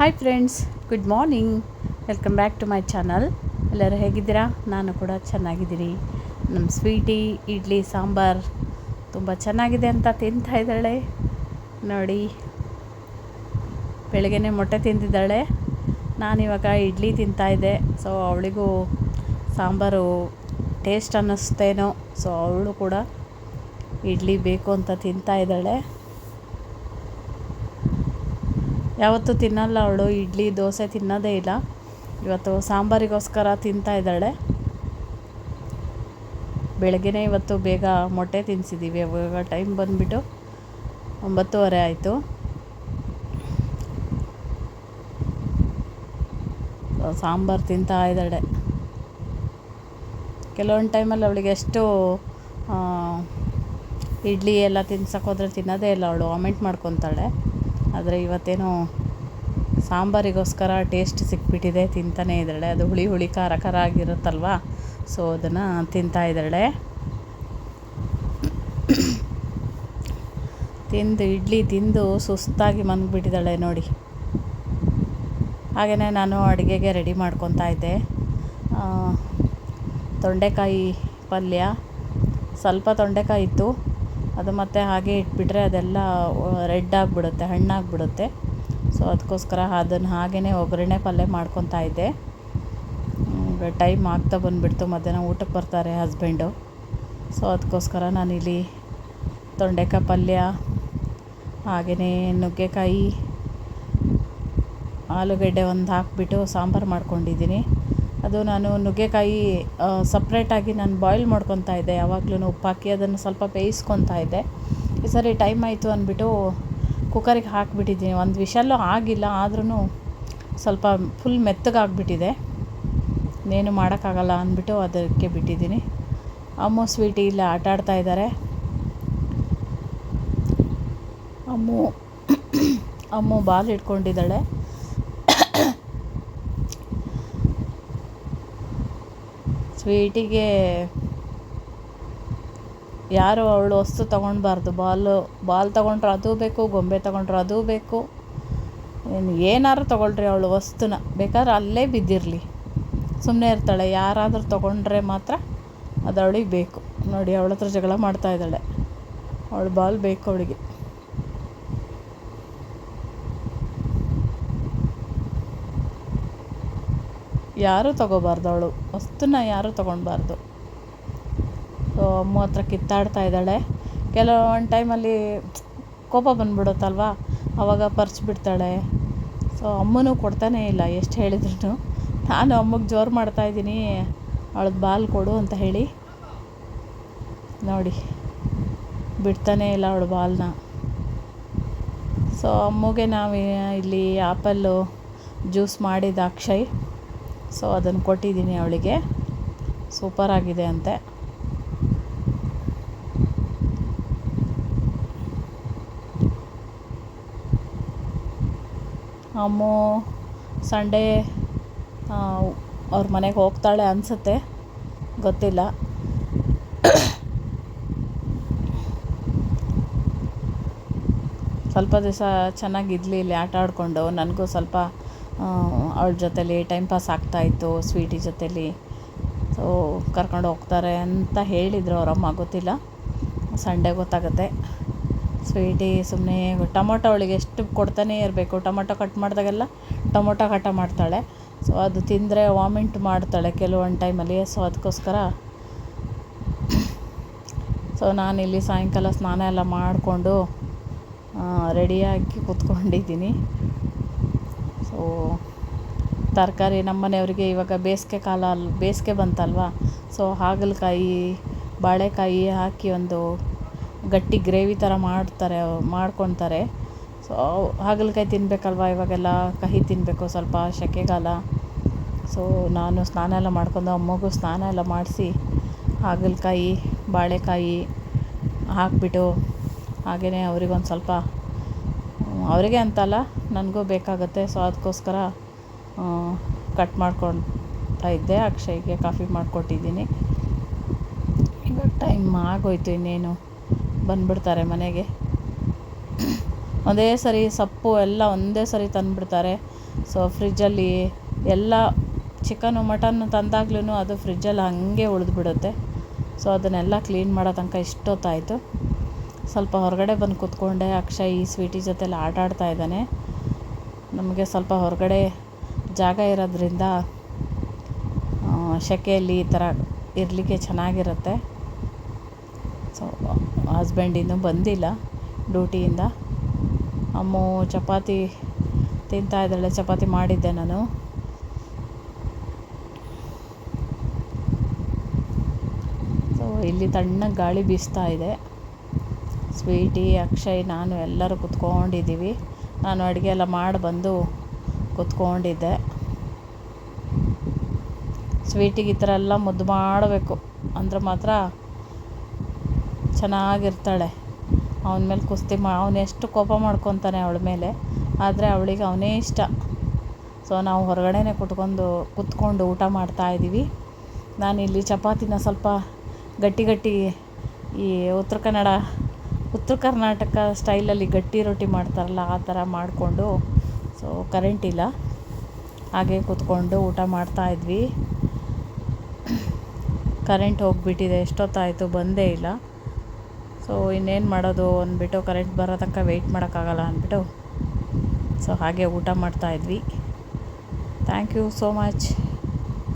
Hi friends, good morning. Welcome back to my channel. ಎಲ್ಲರೂ ಹೇಗಿದ್ದೀರಾ? ನಾನು ಕೂಡ ಚೆನ್ನಾಗಿದ್ದೀನಿ. ನಮ್ಮ ಸ್ವೀಟಿ ಇಡ್ಲಿ ಸಾಂಬಾರು ತುಂಬ ಚೆನ್ನಾಗಿದೆ ಅಂತ ತಿಂತಾ ಇದ್ದಾಳೆ ನೋಡಿ. ಬೆಳಗ್ಗೆನೇ ಮೊಟ್ಟೆ ತಿಂದಿದ್ದಾಳೆ. ನಾನಿವಾಗ ಇಡ್ಲಿ ತಿಂತಾಯಿದ್ದೆ. ಸೊ ಅವಳಿಗೂ ಸಾಂಬಾರು ಟೇಸ್ಟ್ ಅನ್ನಿಸ್ತೇನೋ, ಸೊ ಅವಳು ಕೂಡ ಇಡ್ಲಿ ಬೇಕು ಅಂತ ತಿಂತಾ ಇದ್ದಾಳೆ. ಯಾವತ್ತೂ ತಿನ್ನಲ್ಲ ಅವಳು, ಇಡ್ಲಿ ದೋಸೆ ತಿನ್ನೋದೇ ಇಲ್ಲ. ಇವತ್ತು ಸಾಂಬಾರಿಗೋಸ್ಕರ ತಿಂತಾ ಇದ್ದಾಳೆ. ಬೆಳಗ್ಗೆನೇ ಇವತ್ತು ಬೇಗ ಮೊಟ್ಟೆ ತಿನ್ನಿಸಿದ್ದೀವಿ. ಇವಾಗ ಟೈಮ್ ಬಂದುಬಿಟ್ಟು 9:30 ಆಯಿತು. ಸಾಂಬಾರು ತಿಂತಾ ಇದ್ದಾಳೆ. ಕೆಲವೊಂದು ಟೈಮಲ್ಲಿ ಅವಳಿಗೆ ಎಷ್ಟು ಇಡ್ಲಿ ಎಲ್ಲ ತಿನ್ಸೋಕ್ಕೋದ್ರೆ ತಿನ್ನೋದೇ ಇಲ್ಲ ಅವಳು, ವಾಮಿಟ್ ಮಾಡ್ಕೊತಾಳೆ. ಆದರೆ ಇವತ್ತೇನೋ ಸಾಂಬಾರಿಗೋಸ್ಕರ ಟೇಸ್ಟ್ ಸಿಕ್ಬಿಟ್ಟಿದೆ, ತಿಂತಾನೇ ಇದ್ದಾಳೆ. ಅದು ಹುಳಿ ಹುಳಿ ಖಾರ ಖಾರ ಆಗಿರುತ್ತಲ್ವ, ಸೊ ಅದನ್ನು ತಿಂತಾ ಇದ್ದಾಳೆ. ಇಡ್ಲಿ ತಿಂದು ಸುಸ್ತಾಗಿ ಮನ್ಗಿಬಿಟ್ಟಿದ್ದಾಳೆ ನೋಡಿ. ಹಾಗೆಯೇ ನಾನು ಅಡುಗೆಗೆ ರೆಡಿ ಮಾಡ್ಕೊತಾ ಇದ್ದೆ. ತೊಂಡೆಕಾಯಿ ಪಲ್ಯ, ಸ್ವಲ್ಪ ತೊಂಡೆಕಾಯಿ ಇತ್ತು, ಅದು ಮತ್ತೆ ಹಾಗೆ ಇಟ್ಬಿಟ್ರೆ ಅದೆಲ್ಲ ರೆಡ್ ಆಗಿಬಿಡುತ್ತೆ, ಹಣ್ಣಾಗಿಬಿಡುತ್ತೆ. ಸೊ ಅದಕ್ಕೋಸ್ಕರ ಅದನ್ನು ಹಾಗೆಯೇ ಒಗ್ಗರಣೆ ಪಲ್ಯ ಮಾಡ್ಕೊತಾ ಇದ್ದೆ. ಟೈಮ್ ಆಗ್ತಾ ಬಂದುಬಿಡ್ತು, ಮಧ್ಯಾಹ್ನ ಊಟಕ್ಕೆ ಬರ್ತಾರೆ ಹಸ್ಬೆಂಡು. ಸೊ ಅದಕ್ಕೋಸ್ಕರ ನಾನಿಲ್ಲಿ ತೊಂಡೆಕಾಯಿ ಪಲ್ಯ, ಹಾಗೆಯೇ ನುಗ್ಗೆಕಾಯಿ, ಆಲೂಗಡ್ಡೆ ಒಂದು ಹಾಕಿಬಿಟ್ಟು ಸಾಂಬಾರು ಮಾಡ್ಕೊಂಡಿದ್ದೀನಿ. ಅದು ನಾನು ನುಗ್ಗೆಕಾಯಿ ಸಪ್ರೇಟಾಗಿ ನಾನು ಬಾಯ್ಲ್ ಮಾಡ್ಕೊತಾ ಇದ್ದೆ. ಯಾವಾಗಲೂ ಉಪ್ಪು ಹಾಕಿ ಅದನ್ನು ಸ್ವಲ್ಪ ಬೇಯಿಸ್ಕೊತಾ ಇದ್ದೆ. ಈ ಸರಿ ಟೈಮ್ ಆಯಿತು ಅಂದ್ಬಿಟ್ಟು ಕುಕ್ಕರಿಗೆ ಹಾಕಿಬಿಟ್ಟಿದ್ದೀನಿ. ಒಂದು ವಿಷಲ್ಲೂ ಆಗಿಲ್ಲ, ಆದ್ರೂ ಸ್ವಲ್ಪ ಫುಲ್ ಮೆತ್ತಗಾಗ್ಬಿಟ್ಟಿದೆ. ಇನ್ನೇನು ಮಾಡೋಕ್ಕಾಗಲ್ಲ ಅಂದ್ಬಿಟ್ಟು ಅದಕ್ಕೆ ಬಿಟ್ಟಿದ್ದೀನಿ. ಅಮ್ಮು ಸ್ವೀಟಿ ಇಲ್ಲ ಆಟ ಆಡ್ತಾ ಇದ್ದಾರೆ. ಅಮ್ಮು ಬಾಲ್ ಹಿಡ್ಕೊಂಡಿದ್ದಾಳೆ. ಸ್ವೀಟಿಗೆ ಯಾರು ಅವಳು ವಸ್ತು ತೊಗೊಳ್ಬಾರ್ದು. ಬಾಲ್ ತೊಗೊಂಡ್ರೆ ಅದೂ ಬೇಕು, ಗೊಂಬೆ ತೊಗೊಂಡ್ರೆ ಅದೂ ಬೇಕು. ಏನಾದ್ರು ತೊಗೊಳ್ರಿ ಅವಳು ವಸ್ತುನ, ಬೇಕಾದ್ರೆ ಅಲ್ಲೇ ಬಿದ್ದಿರಲಿ, ಸುಮ್ಮನೆ ಇರ್ತಾಳೆ. ಯಾರಾದರೂ ತೊಗೊಂಡ್ರೆ ಮಾತ್ರ ಅದು ಅವಳಿಗೆ ಬೇಕು ನೋಡಿ. ಅವಳ ಹತ್ರ ಜಗಳ ಮಾಡ್ತಾ ಇದ್ದಾಳೆ. ಅವಳು ಬಾಲ್ ಬೇಕು ಅವಳಿಗೆ. ಯಾರೂ ತೊಗೋಬಾರ್ದು, ಅವಳು ವಸ್ತುನ ಯಾರೂ ತೊಗೊಳ್ಬಾರ್ದು. ಸೊ ಅಮ್ಮ ಹತ್ರ ಕಿತ್ತಾಡ್ತಾ ಇದ್ದಾಳೆ. ಕೆಲವೊಂದು ಟೈಮಲ್ಲಿ ಕೋಪ ಬಂದುಬಿಡುತ್ತಲ್ವ, ಆವಾಗ ಪರ್ಚಿಬಿಡ್ತಾಳೆ. ಸೊ ಅಮ್ಮನೂ ಕೊಡ್ತಾನೇ ಇಲ್ಲ, ಎಷ್ಟು ಹೇಳಿದ್ರು. ನಾನು ಅಮ್ಮಗೆ ಜೋರು ಮಾಡ್ತಾಯಿದ್ದೀನಿ, ಅವಳದ್ದು ಬಾಲ್ ಕೊಡು ಅಂತ ಹೇಳಿ. ನೋಡಿ, ಬಿಡ್ತಾನೇ ಇಲ್ಲ ಅವಳು ಬಾಲ್ನ. ಸೊ ಅಮ್ಮಗೆ ನಾವು ಇಲ್ಲಿ ಆ್ಯಪಲ್ಲು ಜ್ಯೂಸ್ ಮಾಡಿದ ಅಕ್ಷಯ್, ಸೊ ಅದನ್ನು ಕೊಟ್ಟಿದ್ದೀನಿ ಅವಳಿಗೆ. ಸೂಪರಾಗಿದೆ ಅಂತೆ. ಅಮ್ಮು ಸಂಡೇ ಅವ್ರ ಮನೆಗೆ ಹೋಗ್ತಾಳೆ ಅನಿಸುತ್ತೆ, ಗೊತ್ತಿಲ್ಲ. ಸ್ವಲ್ಪ ದಿವಸ ಚೆನ್ನಾಗಿದ್ಲಿ ಇಲ್ಲಿ ಆಟ ಆಡಿಕೊಂಡು. ನನಗೂ ಸ್ವಲ್ಪ ಅವಳ ಜೊತೇಲಿ ಟೈಮ್ ಪಾಸ್ ಆಗ್ತಾಯಿತ್ತು, ಸ್ವೀಟಿ ಜೊತೇಲಿ. ಸೊ ಕರ್ಕೊಂಡು ಹೋಗ್ತಾರೆ ಅಂತ ಹೇಳಿದರು ಅವರಮ್ಮ, ಗೊತ್ತಿಲ್ಲ. ಸಂಡೇ ಗೊತ್ತಾಗುತ್ತೆ. ಸ್ವೀಟಿ ಸುಮ್ಮನೆ ಟೊಮೊಟೊ ಅವಳಿಗೆ ಎಷ್ಟು ಕೊಡ್ತಾನೇ ಇರಬೇಕು. ಟೊಮೊಟೊ ಕಟ್ ಮಾಡಿದಾಗೆಲ್ಲ ಟೊಮೊಟೊ ಹಠ ಮಾಡ್ತಾಳೆ. ಸೊ ಅದು ತಿಂದರೆ ವಾಮಿಂಟ್ ಮಾಡ್ತಾಳೆ ಕೆಲವೊಂದು ಟೈಮಲ್ಲಿ. ಸೊ ಅದಕ್ಕೋಸ್ಕರ ಸೊ ನಾನಿಲ್ಲಿ ಸಾಯಂಕಾಲ ಸ್ನಾನ ಎಲ್ಲ ಮಾಡಿಕೊಂಡು ರೆಡಿಯಾಗಿ ಕೂತ್ಕೊಂಡಿದ್ದೀನಿ. ಸೊ ತರಕಾರಿ ನಮ್ಮನೆಯವರಿಗೆ ಇವಾಗ ಬೇಸಿಗೆ ಬಂತಲ್ವ, ಸೊ ಹಾಗಲಕಾಯಿ, ಬಾಳೆಕಾಯಿ ಹಾಕಿ ಒಂದು ಗಟ್ಟಿ ಗ್ರೇವಿ ಥರ ಮಾಡ್ಕೊತಾರೆ. ಸೊ ಹಾಗಲಕಾಯಿ ತಿನ್ನಬೇಕಲ್ವ, ಇವಾಗೆಲ್ಲ ಕಹಿ ತಿನ್ನಬೇಕು, ಸ್ವಲ್ಪ ಸೆಕೆಗಾಲ. ಸೊ ನಾನು ಸ್ನಾನ ಎಲ್ಲ ಮಾಡ್ಕೊಂಡು ಅಮ್ಮಗೂ ಸ್ನಾನ ಎಲ್ಲ ಮಾಡಿಸಿ ಹಾಗಲಕಾಯಿ, ಬಾಳೆಕಾಯಿ ಹಾಕಿಬಿಟ್ಟು, ಹಾಗೆಯೇ ಅವರಿಗೊಂದು ಸ್ವಲ್ಪ, ಅವರಿಗೆ ಅಂತಲ್ಲ ನನಗೂ ಬೇಕಾಗುತ್ತೆ. ಸೊ ಅದಕ್ಕೋಸ್ಕರ ಕಟ್ ಮಾಡ್ಕೊಳ್ತಾ ಇದ್ದೆ. ಅಕ್ಷಯ್ಗೆ ಕಾಫಿ ಮಾಡಿಕೊಟ್ಟಿದ್ದೀನಿ. ಇವಾಗ ಟೈಮ್ ಆಗೋಯ್ತು, ಇನ್ನೇನು ಬಂದುಬಿಡ್ತಾರೆ ಮನೆಗೆ. ಒಂದೇ ಸರಿ ಸೊಪ್ಪು ಎಲ್ಲ ಒಂದೇ ಸರಿ ತಂದುಬಿಡ್ತಾರೆ. ಸೊ ಫ್ರಿಜ್ಜಲ್ಲಿ ಎಲ್ಲ ಚಿಕನು ಮಟನ್ನು ತಂದಾಗ್ಲೂ ಅದು ಫ್ರಿಜ್ಜಲ್ಲಿ ಹಾಗೆ ಉಳಿದ್ಬಿಡುತ್ತೆ. ಸೊ ಅದನ್ನೆಲ್ಲ ಕ್ಲೀನ್ ಮಾಡೋ ತನಕ ಇಷ್ಟೊತ್ತಾಯಿತು. ಸ್ವಲ್ಪ ಹೊರಗಡೆ ಬಂದು ಕೂತ್ಕೊಂಡೆ. ಅಕ್ಷಯ್ ಈ ಸ್ವೀಟಿ ಜೊತೆಲಿ ಆಟ ಆಡ್ತಾ ಇದ್ದಾನೆ. ನಮಗೆ ಸ್ವಲ್ಪ ಹೊರಗಡೆ ಜಾಗ ಇರೋದ್ರಿಂದ ಸೆಕೆಯಲ್ಲಿ ಈ ಥರ ಇರಲಿಕ್ಕೆ ಚೆನ್ನಾಗಿರುತ್ತೆ. ಸೊ ಹಸ್ಬೆಂಡ್ ಇನ್ನೂ ಬಂದಿಲ್ಲ ಡ್ಯೂಟಿಯಿಂದ. ಅಮ್ಮು ಚಪಾತಿ ತಿಂತಾಯಿದ್ದಾಳೆ. ಚಪಾತಿ ಮಾಡಿದ್ದೆ ನಾನು. ಸೊ ಇಲ್ಲಿ ತಣ್ಣಗೆ ಗಾಳಿ ಬೀಸ್ತಾ ಇದೆ. ಸ್ವೀಟಿ, ಅಕ್ಷಯ್, ನಾನು ಎಲ್ಲರೂ ಕುತ್ಕೊಂಡಿದ್ದೀವಿ. ನಾನು ಅಡುಗೆ ಎಲ್ಲ ಮಾಡಿ ಬಂದು ಕುತ್ಕೊಂಡಿದ್ದೆ. ಸ್ವೀಟಿಗೆ ಈ ಥರ ಎಲ್ಲ ಮುದ್ದು ಮಾಡಬೇಕು ಅಂದ್ರೆ ಮಾತ್ರ ಚೆನ್ನಾಗಿರ್ತಾಳೆ. ಅವನ ಮೇಲೆ ಕುಸ್ತಿ ಅವನು ಎಷ್ಟು ಕೋಪ ಮಾಡ್ಕೊತಾನೆ ಅವಳ ಮೇಲೆ, ಆದರೆ ಅವಳಿಗೆ ಅವನೇ ಇಷ್ಟ. ಸೊ ನಾವು ಹೊರಗಡೆನೇ ಕುತ್ಕೊಂಡು ಊಟ ಮಾಡ್ತಾಯಿದ್ದೀವಿ. ನಾನಿಲ್ಲಿ ಚಪಾತಿನ ಸ್ವಲ್ಪ ಗಟ್ಟಿ ಈ ಉತ್ತರ ಕರ್ನಾಟಕ ಸ್ಟೈಲಲ್ಲಿ ಗಟ್ಟಿ ರೊಟ್ಟಿ ಮಾಡ್ತಾರಲ್ಲ ಆ ಥರ ಮಾಡಿಕೊಂಡು, ಸೊ ಕರೆಂಟ್ ಇಲ್ಲ, ಹಾಗೆ ಕೂತ್ಕೊಂಡು ಊಟ ಮಾಡ್ತಾಯಿದ್ವಿ. ಕರೆಂಟ್ ಹೋಗಿಬಿಟ್ಟಿದೆ. ಎಷ್ಟೊತ್ತಾಯಿತು ಬಂದೇ ಇಲ್ಲ. ಸೊ ಇನ್ನೇನು ಮಾಡೋದು ಅಂದ್ಬಿಟ್ಟು ಕರೆಂಟ್ ಬರೋ ತನಕ ವೆಯ್ಟ್ ಮಾಡೋಕ್ಕಾಗಲ್ಲ ಅಂದ್ಬಿಟ್ಟು ಸೊ ಹಾಗೆ ಊಟ ಮಾಡ್ತಾಯಿದ್ವಿ. Thank you so much.